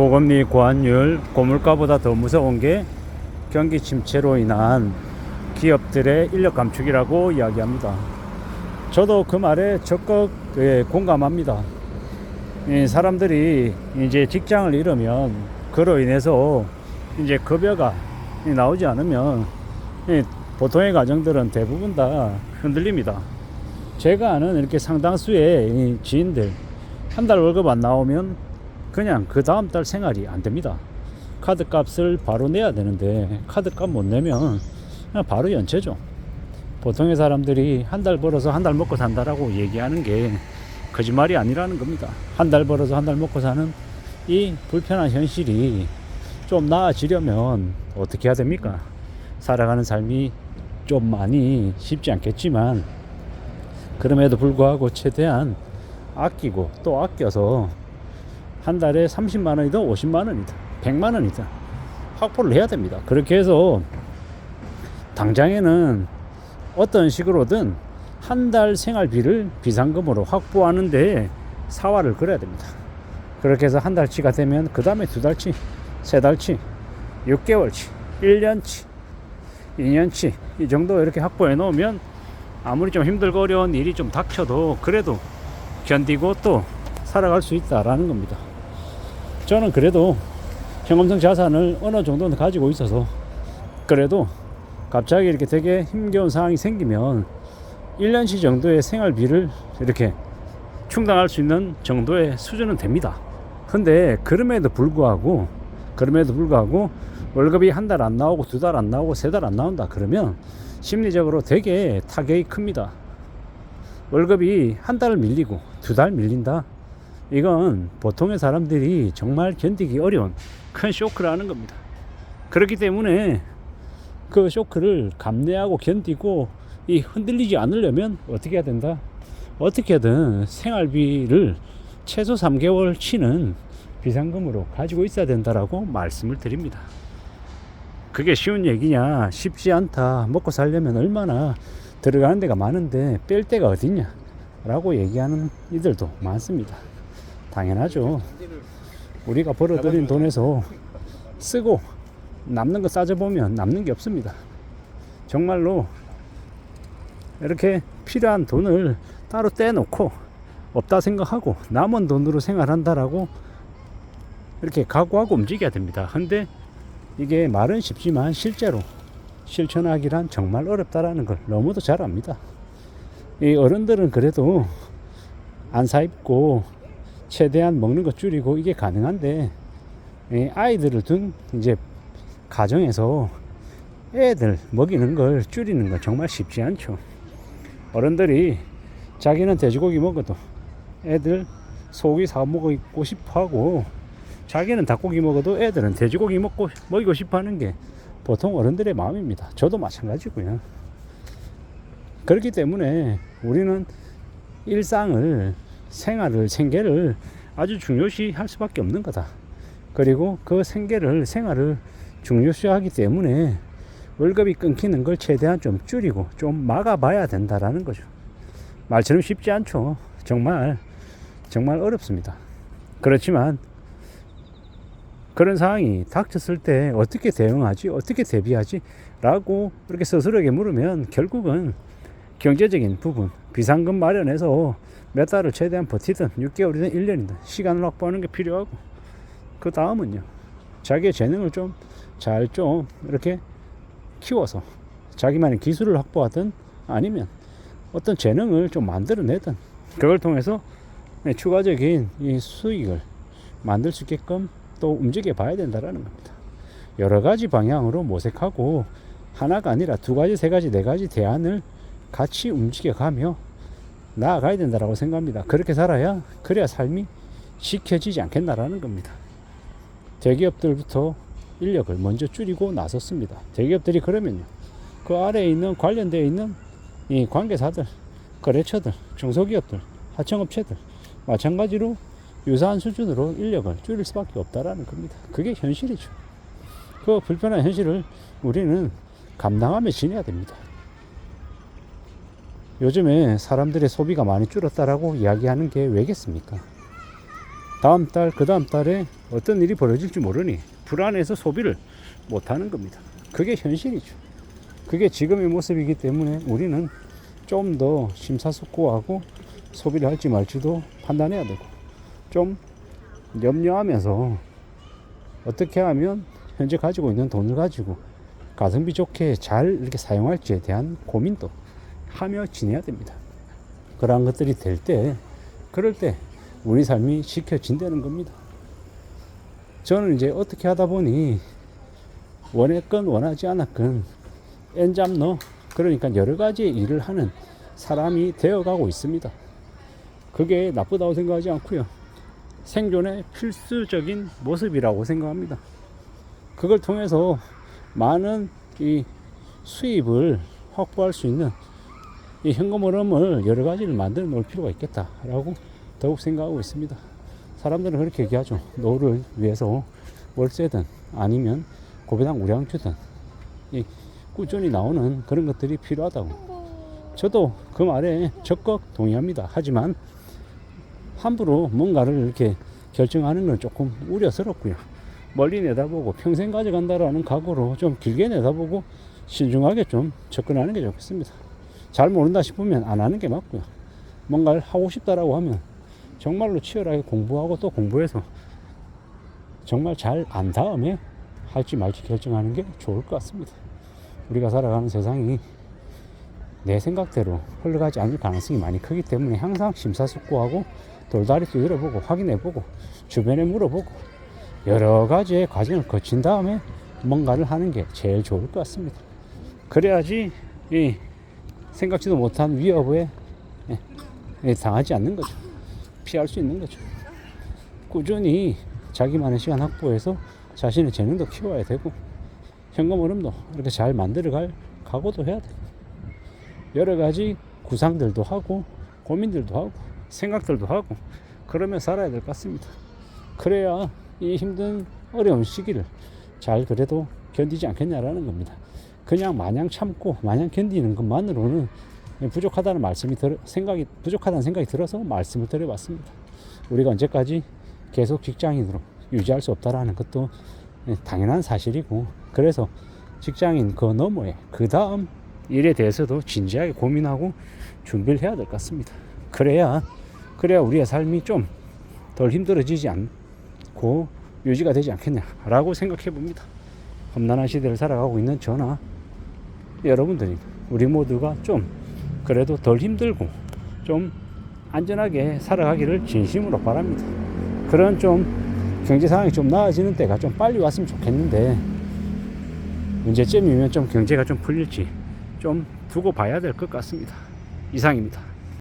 고금리 고환율, 고물가보다 더 무서운 게 경기 침체로 인한 기업들의 인력 감축이라고 이야기합니다. 저도 그 말에 적극 공감합니다. 사람들이 이제 직장을 잃으면 그로 인해서 이제 급여가 나오지 않으면 보통의 가정들은 대부분 다 흔들립니다. 제가 아는 이렇게 상당수의 지인들 한 달 월급 안 나오면 그냥 그 다음 달 생활이 안 됩니다. 카드 값을 바로 내야 되는데 카드 값 못 내면 그냥 바로 연체죠. 보통의 사람들이 한 달 벌어서 한 달 먹고 산다라고 얘기하는 게 거짓말이 아니라는 겁니다. 한 달 벌어서 한 달 먹고 사는 이 불편한 현실이 좀 나아지려면 어떻게 해야 됩니까? 살아가는 삶이 좀 많이 쉽지 않겠지만 그럼에도 불구하고 최대한 아끼고 또 아껴서 한 달에 30만 원이든 50만 원이든 100만 원이든 확보를 해야 됩니다. 그렇게 해서 당장에는 어떤 식으로든 한 달 생활비를 비상금으로 확보하는데 사활을 걸어야 됩니다. 그렇게 해서 한 달치가 되면 그 다음에 두 달치, 세 달치, 6개월치, 1년치, 2년치 이 정도 이렇게 확보해 놓으면 아무리 좀 힘들고 어려운 일이 좀 닥쳐도 그래도 견디고 또 살아갈 수 있다라는 겁니다. 저는 그래도 현금성 자산을 어느 정도는 가지고 있어서 그래도 갑자기 이렇게 되게 힘겨운 상황이 생기면 1년치 정도의 생활비를 이렇게 충당할 수 있는 정도의 수준은 됩니다. 근데 그럼에도 불구하고 월급이 한 달 안 나오고 두 달 안 나오고 세 달 안 나온다 그러면 심리적으로 되게 타격이 큽니다. 월급이 한 달 밀리고 두 달 밀린다, 이건 보통의 사람들이 정말 견디기 어려운 큰 쇼크라는 겁니다. 그렇기 때문에 그 쇼크를 감내하고 견디고 이 흔들리지 않으려면 어떻게 해야 된다? 어떻게든 생활비를 최소 3개월 치는 비상금으로 가지고 있어야 된다라고 말씀을 드립니다. 그게 쉬운 얘기냐? 쉽지 않다. 먹고 살려면 얼마나 들어가는 데가 많은데 뺄 데가 어딨냐? 라고 얘기하는 이들도 많습니다. 당연하죠. 우리가 벌어들인 돈에서 쓰고 남는 거 따져보면 남는 게 없습니다. 정말로 이렇게 필요한 돈을 따로 떼놓고 없다 생각하고 남은 돈으로 생활한다라고 이렇게 각오하고 움직여야 됩니다. 근데 이게 말은 쉽지만 실제로 실천하기란 정말 어렵다라는 걸 너무도 잘 압니다. 이 어른들은 그래도 안 사입고 최대한 먹는 거 줄이고 이게 가능한데 아이들을 둔 이제 가정에서 애들 먹이는 걸 줄이는 건 정말 쉽지 않죠. 어른들이 자기는 돼지고기 먹어도 애들 소고기 사 먹고 싶어 하고 자기는 닭고기 먹어도 애들은 돼지고기 먹이고 싶어 하는 게 보통 어른들의 마음입니다. 저도 마찬가지고요. 그렇기 때문에 우리는 일상을, 생활을, 생계를 아주 중요시 할 수밖에 없는 거다. 그리고 그 생활을 중요시하기 때문에 월급이 끊기는 걸 최대한 좀 줄이고 좀 막아봐야 된다라는 거죠. 말처럼 쉽지 않죠. 정말 어렵습니다. 그렇지만 그런 상황이 닥쳤을 때 어떻게 대응하지? 어떻게 대비하지? 라고 이렇게 스스로에게 물으면 결국은 경제적인 부분, 비상금 마련해서 몇 달을 최대한 버티든 6개월이든 1년이든 시간을 확보하는 게 필요하고 그 다음은요. 자기의 재능을 잘 이렇게 키워서 자기만의 기술을 확보하든 아니면 어떤 재능을 좀 만들어내든 그걸 통해서 추가적인 이 수익을 만들 수 있게끔 또 움직여 봐야 된다라는 겁니다. 여러 가지 방향으로 모색하고 하나가 아니라 두 가지, 세 가지, 네 가지 대안을 같이 움직여 가며 나아가야 된다라고 생각합니다. 그렇게 살아야 그래야 삶이 지켜지지 않겠나라는 겁니다. 대기업들부터 인력을 먼저 줄이고 나섰습니다. 대기업들이 그러면요. 그 아래에 있는 관련되어 있는 이 관계사들, 거래처들, 중소기업들, 하청업체들 마찬가지로 유사한 수준으로 인력을 줄일 수밖에 없다라는 겁니다. 그게 현실이죠. 그 불편한 현실을 우리는 감당하며 지내야 됩니다. 요즘에 사람들의 소비가 많이 줄었다라고 이야기하는 게 왜겠습니까? 다음 달, 그 다음 달에 어떤 일이 벌어질지 모르니 불안해서 소비를 못하는 겁니다. 그게 현실이죠. 그게 지금의 모습이기 때문에 우리는 좀 더 심사숙고하고 소비를 할지 말지도 판단해야 되고, 좀 염려하면서 어떻게 하면 현재 가지고 있는 돈을 가지고 가성비 좋게 잘 이렇게 사용할지에 대한 고민도 하며 지내야 됩니다. 그러한 것들이 될 때, 그럴 때 우리 삶이 지켜진다는 겁니다. 저는 이제 어떻게 하다 보니 원했건 원하지 않았건 엔잡너, 그러니까 여러 가지의 일을 하는 사람이 되어가고 있습니다. 그게 나쁘다고 생각하지 않고요. 생존의 필수적인 모습이라고 생각합니다. 그걸 통해서 많은 이 수입을 확보할 수 있는 이 현금 흐름을 여러 가지를 만들어 놓을 필요가 있겠다라고 더욱 생각하고 있습니다. 사람들은 그렇게 얘기하죠. 노후를 위해서 월세든 아니면 고배당 우량주든 이 꾸준히 나오는 그런 것들이 필요하다고. 저도 그 말에 적극 동의합니다. 하지만 함부로 뭔가를 이렇게 결정하는 건 조금 우려스럽고요. 멀리 내다보고 평생 가져간다라는 각오로 좀 길게 내다보고 신중하게 좀 접근하는 게 좋겠습니다. 잘 모른다 싶으면 안 하는 게 맞고요. 뭔가를 하고 싶다라고 하면 정말로 치열하게 공부하고 또 공부해서 정말 잘 안 다음에 할지 말지 결정하는 게 좋을 것 같습니다. 우리가 살아가는 세상이 내 생각대로 흘러가지 않을 가능성이 많이 크기 때문에 항상 심사숙고하고 돌다리 두드려보고 확인해보고 주변에 물어보고 여러 가지의 과정을 거친 다음에 뭔가를 하는 게 제일 좋을 것 같습니다. 그래야지 이 생각지도 못한 위협에 당하지 않는 거죠. 피할 수 있는 거죠. 꾸준히 자기만의 시간 확보해서 자신의 재능도 키워야 되고 현금 흐름도 이렇게 잘 만들어갈 각오도 해야 되고 여러 가지 구상들도 하고 고민들도 하고 생각들도 하고 그러면 살아야 될 것 같습니다. 그래야 이 힘든 어려운 시기를 잘 그래도 견디지 않겠냐라는 겁니다. 그냥 마냥 참고 마냥 견디는 것만으로는 부족하다는 부족하다는 생각이 들어서 말씀을 드려봤습니다. 우리가 언제까지 계속 직장인으로 유지할 수 없다라는 것도 당연한 사실이고, 그래서 직장인 그 너머에 그 다음 일에 대해서도 진지하게 고민하고 준비를 해야 될 것 같습니다. 그래야 우리의 삶이 좀 덜 힘들어지지 않고 유지가 되지 않겠냐라고 생각해 봅니다. 험난한 시대를 살아가고 있는 저나 여러분들이 우리 모두가 좀 그래도 덜 힘들고 좀 안전하게 살아가기를 진심으로 바랍니다. 그런 좀 경제 상황이 좀 나아지는 때가 좀 빨리 왔으면 좋겠는데 언제쯤이면 좀 경제가 좀 풀릴지 좀 두고 봐야 될 것 같습니다. 이상입니다.